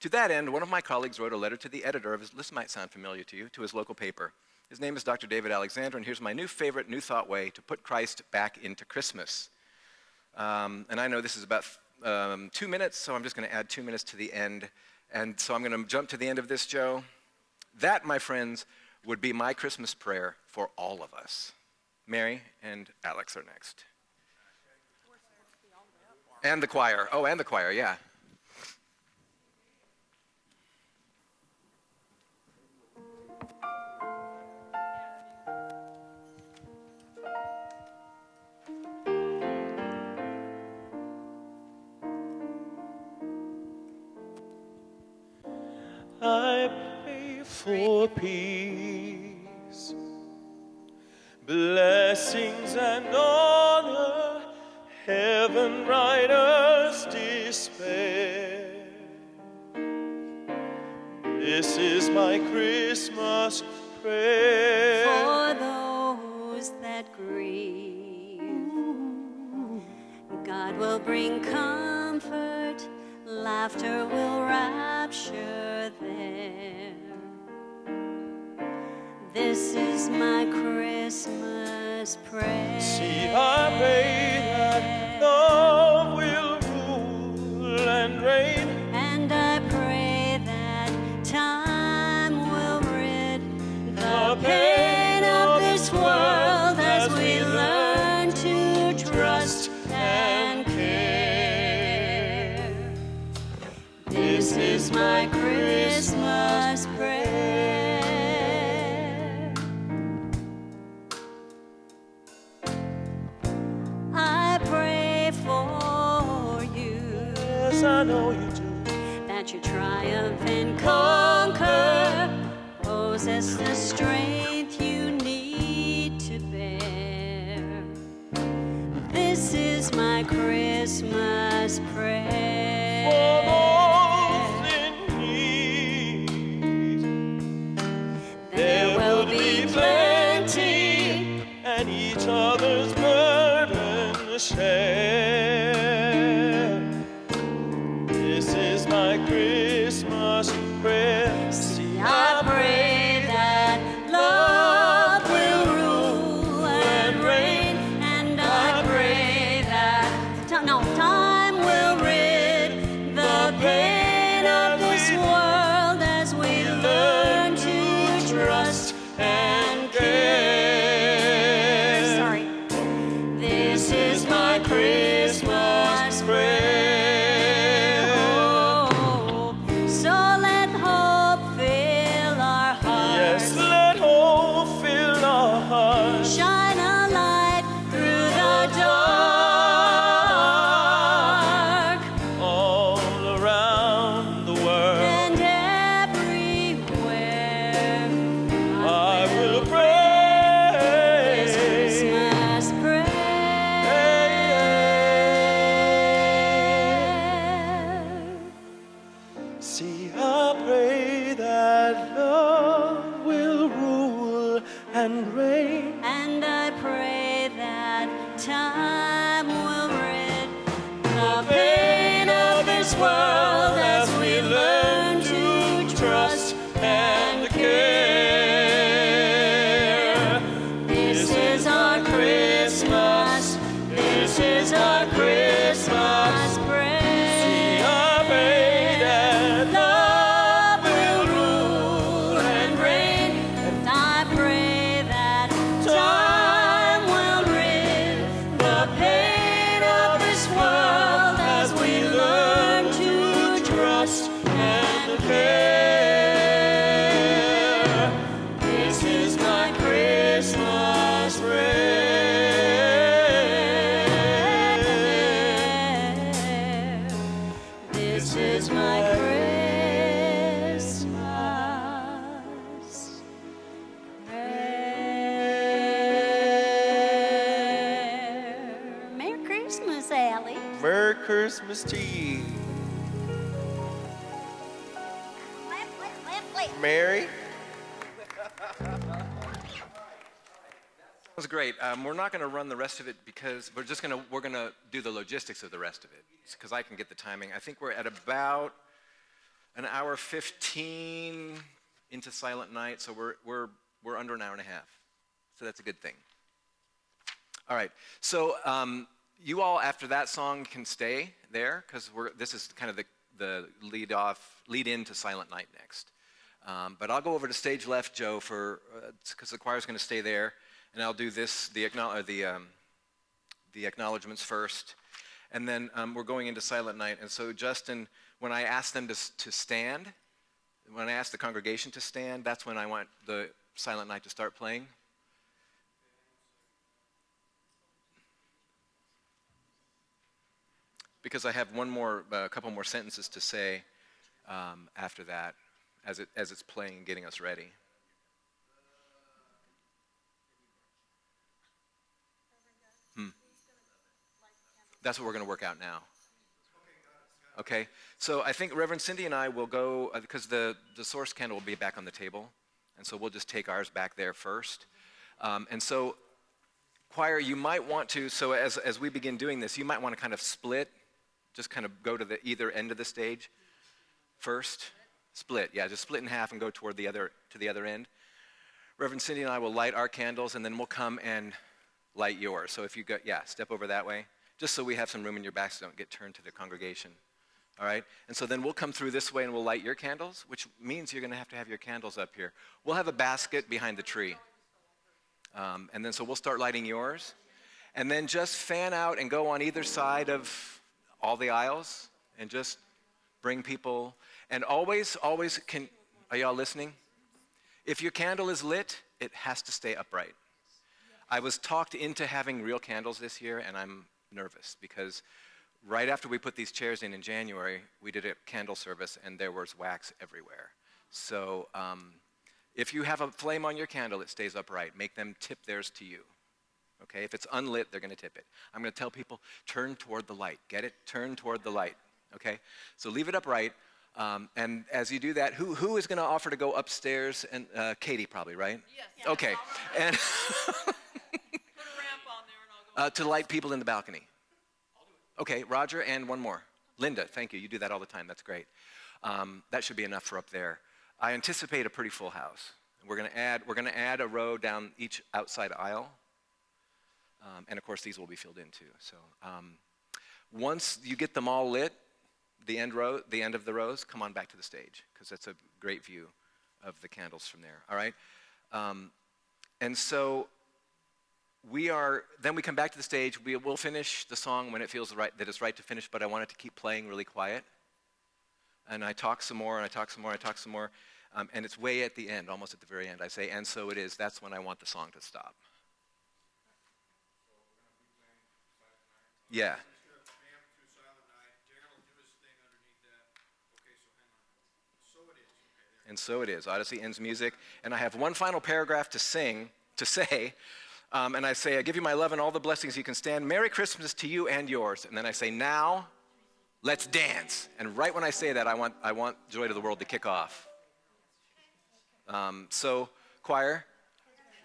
To that end, one of my colleagues wrote a letter to the editor of his, this might sound familiar to you, to his local paper. His name is Dr. David Alexander, and here's my new favorite New Thought way to put Christ back into Christmas. And I know this is about 2 minutes, so I'm just going to add 2 minutes to the end. And so I'm going to jump to the end of this, Joe. That, my friends, would be my Christmas prayer for all of us. Mary and Alex are next. And the choir. Oh, and the choir, yeah. I pray for peace, blessings and honor, heaven riders despair. This is my Christmas prayer. For those that grieve, God will bring comfort, laughter will rapture there. This is my Christmas prayer. See, I pray that love will rule and reign. And I pray that time will rid the pain of this world as we learn to trust and care. This is my Christmas prayer. I pray for you. Yes, I know you do. That you triumph and conquer, possess the strength you need to bear. This is my Christmas prayer. For those in need, there will be plenty, and each other's burden share. This is my Christmas prayer. See, I pray that love will rule and reign, and I pray that the pain of this world as we learn to trust and care. This is our Christmas. This is our Christmas prayer. See, I pray that love will rule and reign, and I pray that time will rid the pain of this world as we learn to trust and care. This is my Christmas prayer. This is my Christmas prayer. Merry Christmas, Allie. Merry Christmas to you. Mary? That was great. We're not going to run the rest of it because we're going to do the logistics of the rest of it because I can get the timing. I think we're at about an hour 15 into Silent Night, so we're under an hour and a half. So that's a good thing. All right. So you all after that song can stay there because this is kind of the lead in to Silent Night next. But I'll go over to stage left, Joe, because the choir's going to stay there, and I'll do the acknowledgments first, and then we're going into Silent Night. And so, Justin, when I ask them to stand, when I ask the congregation to stand, that's when I want the Silent Night to start playing. Because I have a couple more sentences to say after that, as it's playing and getting us ready. That's what we're going to work out now. Okay, so I think Reverend Cindy and I will go, because the source candle will be back on the table, and so we'll just take ours back there first. And so, choir, you might want to, so as we begin doing this, you might want to kind of split, just kind of go to either end of the stage first. Split, yeah, just split in half and go to the other end. Reverend Cindy and I will light our candles, and then we'll come and light yours. So if you go, step over that way, just so we have some room in your back so don't get turned to the congregation. All right? And so then we'll come through this way and we'll light your candles, which means you're going to have your candles up here. We'll have a basket behind the tree. And then so we'll start lighting yours. And then just fan out and go on either side of all the aisles and just bring people. And always are y'all listening? If your candle is lit, it has to stay upright. I was talked into having real candles this year, and I'm nervous because right after we put these chairs in January, we did a candle service, and there was wax everywhere. So if you have a flame on your candle, it stays upright. Make them tip theirs to you. Okay? If it's unlit, they're going to tip it. I'm going to tell people, turn toward the light. Get it? Turn toward the light. Okay? So leave it upright. And as you do that, who is going to offer to go upstairs? And Katie probably, right? Yes. Okay. And to light people in the balcony. Okay, Roger, and one more. Linda, thank you. You do that all the time. That's great. That should be enough for up there. I anticipate a pretty full house. We're going to add a row down each outside aisle. And of course, these will be filled in too. So once you get them all lit, the end of the rows, come on back to the stage because that's a great view of the candles from there. All right, and so then we come back to the stage. We'll finish the song when it feels right that it's right to finish, but I want it to keep playing really quiet. And I talk some more, and I talk some more, I talk some more, and it's way at the end, almost at the very end. I say, and so it is. That's when I want the song to stop. Yeah. And so it is. Odyssey ends music. And I have one final paragraph to say, and I say, I give you my love and all the blessings you can stand. Merry Christmas to you and yours. And then I say, now, let's dance. And right when I say that, I want Joy to the World to kick off. So, choir,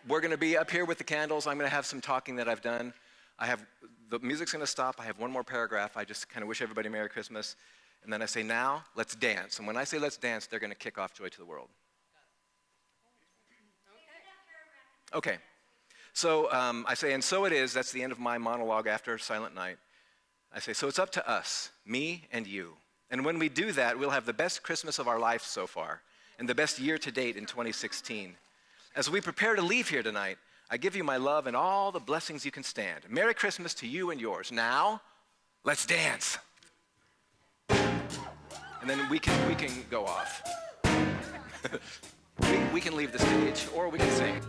we're going to be up here with the candles. I'm going to have some talking that I've done. I have the music's going to stop. I have one more paragraph. I just kind of wish everybody Merry Christmas. And then I say, now, let's dance. And when I say let's dance, they're going to kick off Joy to the World. Okay. So I say, and so it is. That's the end of my monologue after Silent Night. I say, so it's up to us, me and you. And when we do that, we'll have the best Christmas of our life so far and the best year to date in 2016. As we prepare to leave here tonight, I give you my love and all the blessings you can stand. Merry Christmas to you and yours. Now, let's dance. And then we can go off. we can leave the stage, or we can sing.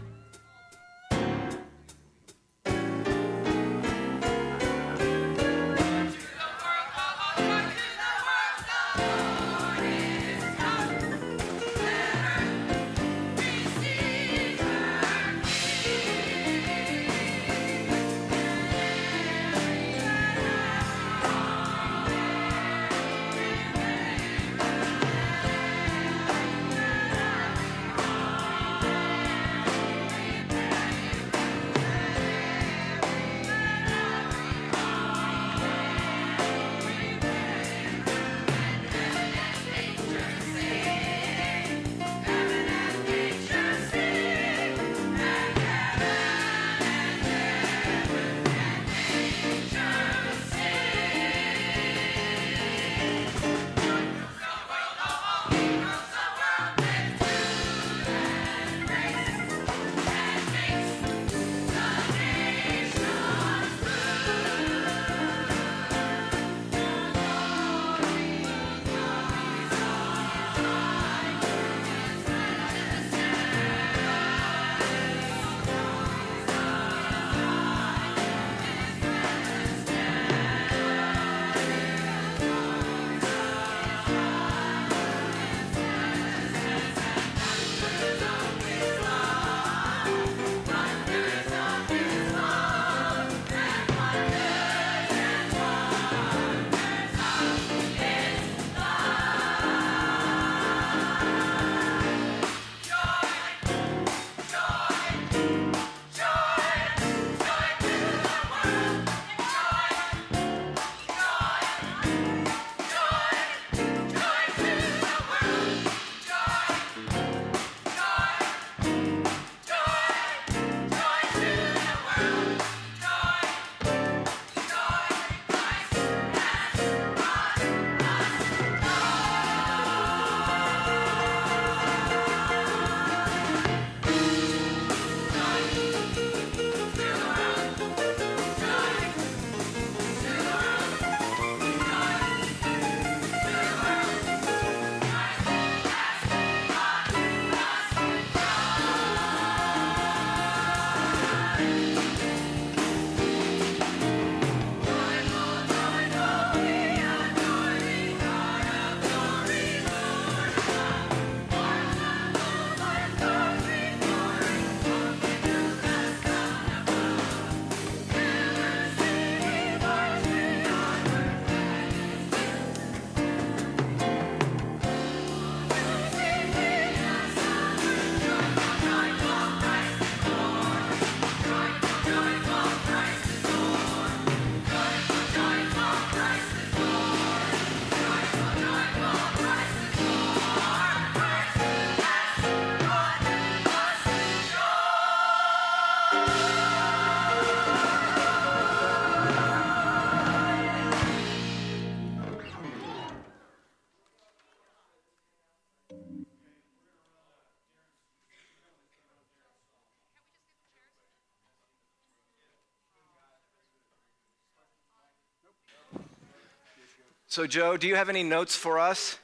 So Joe, do you have any notes for us?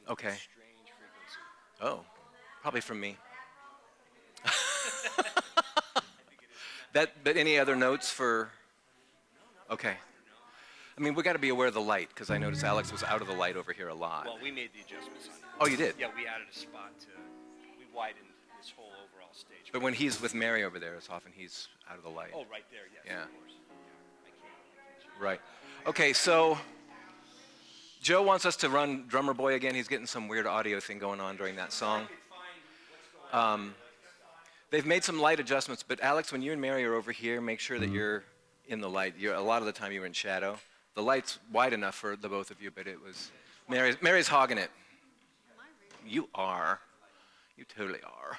Okay. Oh, probably from me. But any other notes for? Okay. I mean, we got to be aware of the light because I noticed Alex was out of the light over here a lot. Well, we made the adjustments on it. Oh, you did? Yeah, we added a spot we widened this whole overall stage. But when he's with Mary over there, it's often he's out of the light. Oh, right there, yes, Yeah. of course. Yeah, I can't. Right. Okay, so Joe wants us to run Drummer Boy again. He's getting some weird audio thing going on during that song. They've made some light adjustments, but Alex, when you and Mary are over here, make sure that you're in the light. A lot of the time you were in shadow. The light's wide enough for the both of you, but it was Mary's hogging it. You are. You totally are.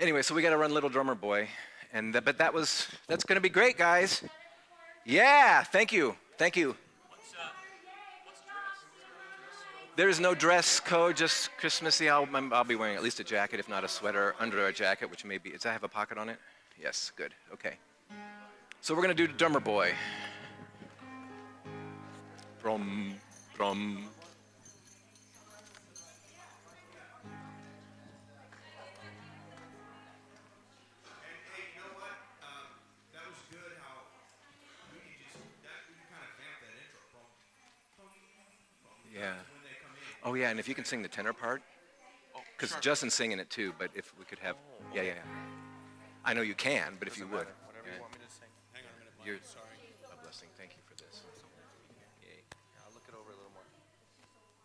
Anyway, so we got to run Little Drummer Boy, and but that's going to be great, guys. Yeah, thank you. Thank you. There's no dress code, just Christmassy. I'll be wearing at least a jacket, if not a sweater, under a jacket, which may be. Does that have a pocket on it? Yes, good. Okay. So we're going to do Drummer Boy. Drum, drum. Yeah. Oh, yeah, and if you can sing the tenor part, because Justin's singing it too, but if we could have, yeah. I know you can, but if you would. Whatever you want me to sing. Hang on a minute, Mike. You're Sorry. a blessing. Thank you for this. Yay. I'll look it over a little more.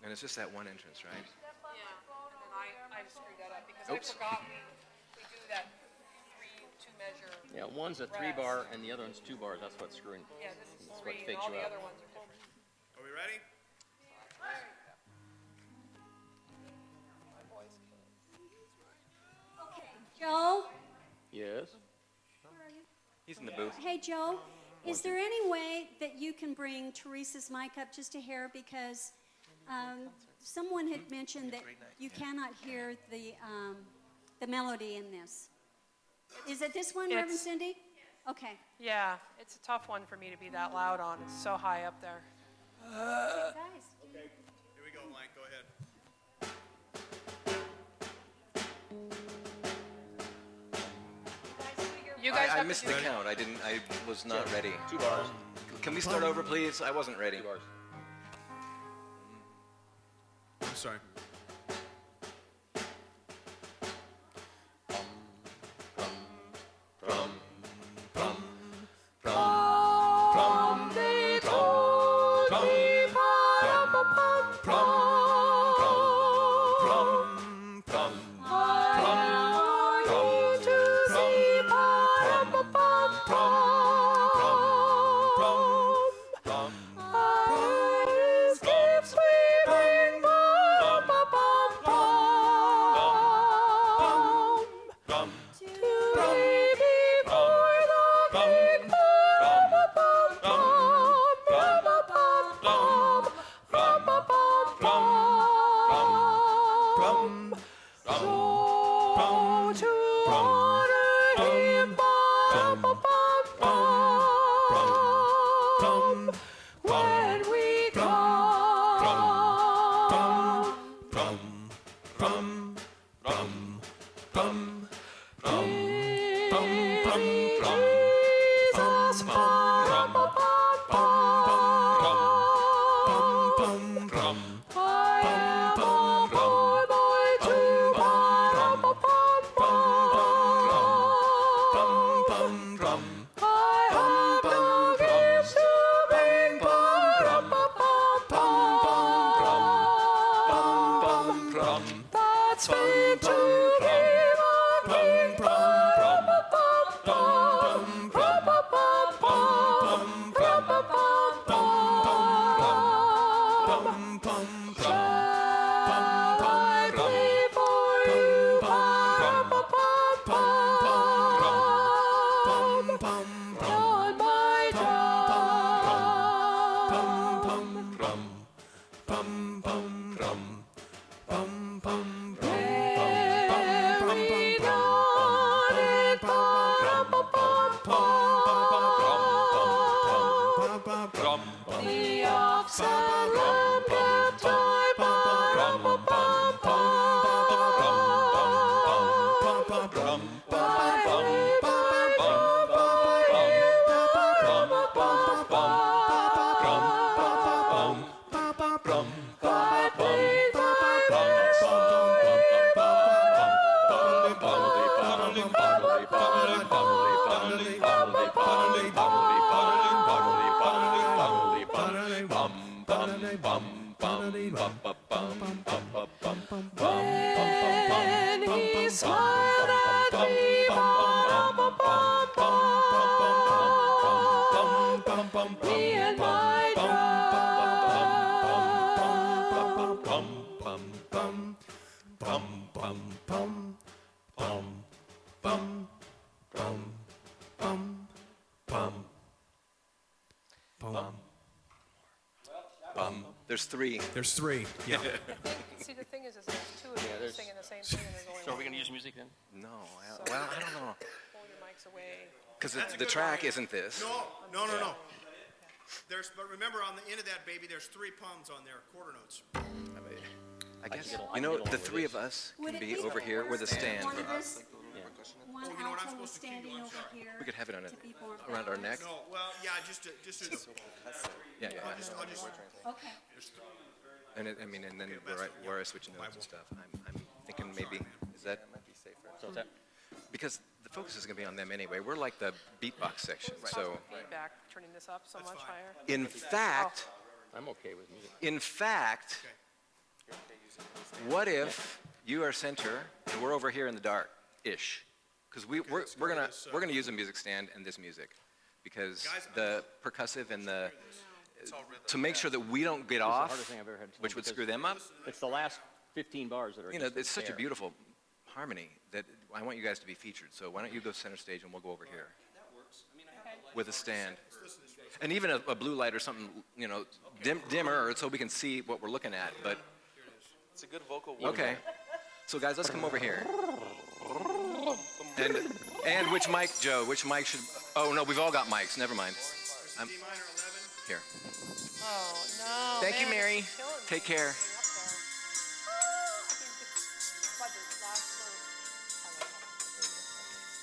And it's just that one entrance, right? Yeah, and then I screwed that up because Oops. I forgot we do that 3-2 measure. Yeah, one's a 3-bar and the other one's 2 bars. That's what's screwing. Yeah, this is That's what 3 and fakes all you the out. other ones are different. Are we ready? Joe? Yes. He's in the booth. Hey, Joe, is there any way that you can bring Teresa's mic up just a hair? Because someone had mentioned that you cannot hear the melody in this. Is it this one, Reverend Cindy? Okay. Yeah, it's a tough one for me to be that loud on. It's so high up there. Guys. Okay. Here we go, Mike. Go ahead. You guys I have missed to the do count. I was not ready. 2 bars. Can we start over, please? I wasn't ready. 2 bars. I'm sorry. When he smiled at me, me and my There's three. There's three. Yeah. See, the thing is there's two of you singing the same thing, and there's only So are we one. going to use music then? No, well, I don't know. Pull your mics away. Because the track isn't this. No. But remember, on the end of that baby, there's 3 palms on there, quarter notes. I guess, the three of us can be over here with a stand. One of us, one you know what, I'm alto was supposed to keep standing you, I'm over sorry. here. We could have it on to be more around our neck. No, well, yeah, just Yeah. I'll just Okay. And and then where I switch notes and stuff. I'm thinking maybe is that That might be safer. So is that, because the focus is going to be on them anyway. We're like the beatbox section. So Feedback, turning this up so much higher. in fact, I'm okay with music. What if you are center and we're over here in the dark-ish? Because we're gonna use a music stand and this music, because the percussive and the to make sure that we don't get It's the off, hardest thing I've ever had to which would because screw them up. It's the last 15 bars that are just It's such a there. beautiful harmony that I want you guys to be featured. So why don't you go center stage and we'll go over here with a stand, and even a blue light or something, dimmer, so we can see what we're looking at. But It's a good vocal. okay, so guys, let's come over here. And which mic, Joe? Which mic should? Oh no, we've all got mics. Never mind. I'm, D minor 11. here. Oh, no. Thank you, man, Mary. it's killing me. Take care.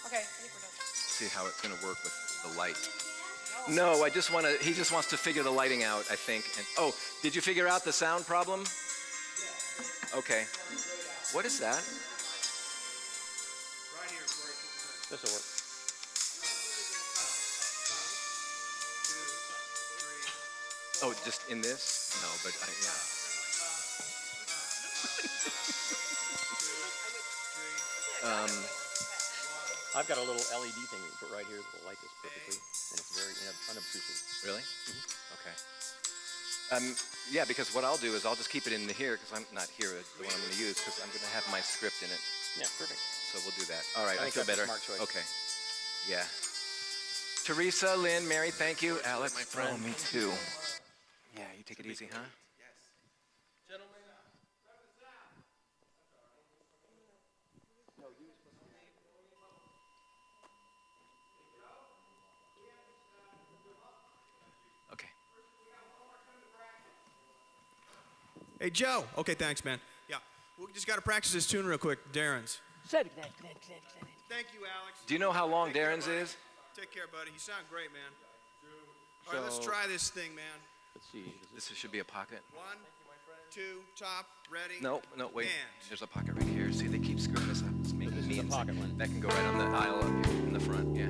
Okay, I think we're done. See how it's going to work with the light. No, he just wants to figure the lighting out, I think. And oh, did you figure out the sound problem? Okay. What is that? Right here. This will work. 2, 3. Oh, just in this? No, but yeah. I've got a little LED thing we put right here that will light this perfectly, and it's very unobtrusive. Really? Okay. Yeah, because what I'll do is I'll just keep it in here, because I'm not here, the one I'm going to use, because I'm going to have my script in it. Yeah, perfect. So we'll do that. All right, I think feel that's a better. smart choice. Okay. Yeah. Teresa, Lynn, Mary, thank you. Alex, my friend. Oh, me too. Yeah, you take it easy, huh? Okay. Hey, Joe. Okay, thanks, man. Yeah, we just got to practice this tune real quick. Darren's. Thank you, Alex. Do you know how long Darren's is? Take care, buddy. You sound great, man. All right, let's try this thing, man. Let's see. This should be a pocket. 1, 2, top, ready. No, wait. And. There's a pocket right here. See, they keep screwing this up. It's making This me is the pocket one. That can go right on the aisle up here in the front. Yeah.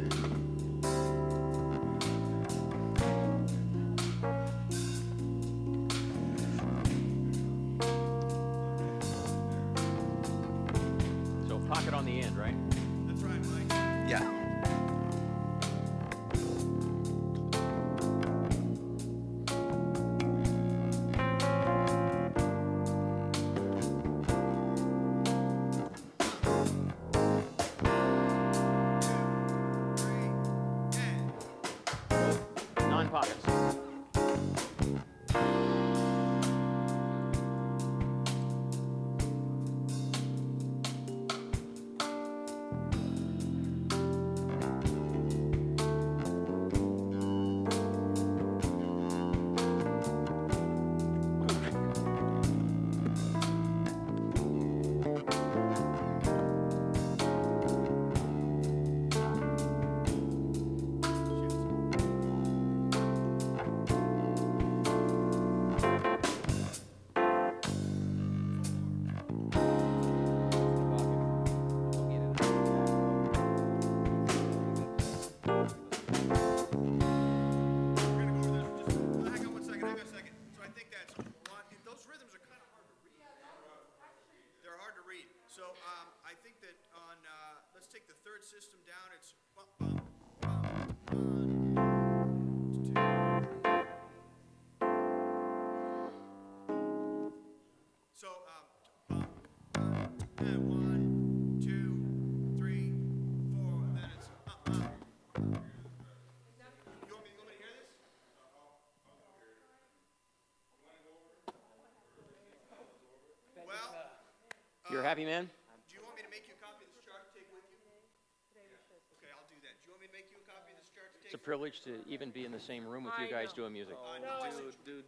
So pocket on the end, right? That's right, Mike. Yeah. Non-pockets. I think that on, let's take the third system down. It's bum, bum, bum, 1, 2. So, bum, and 1, 2, 3, 4, and then it's You want me to hear this? Well, You're a happy man? do you want me to make you a copy of this chart to take with you? Okay, I'll do that. Do you want me to make you a copy of this chart to take? It's a privilege to even be in the same room with you guys doing music. Dude.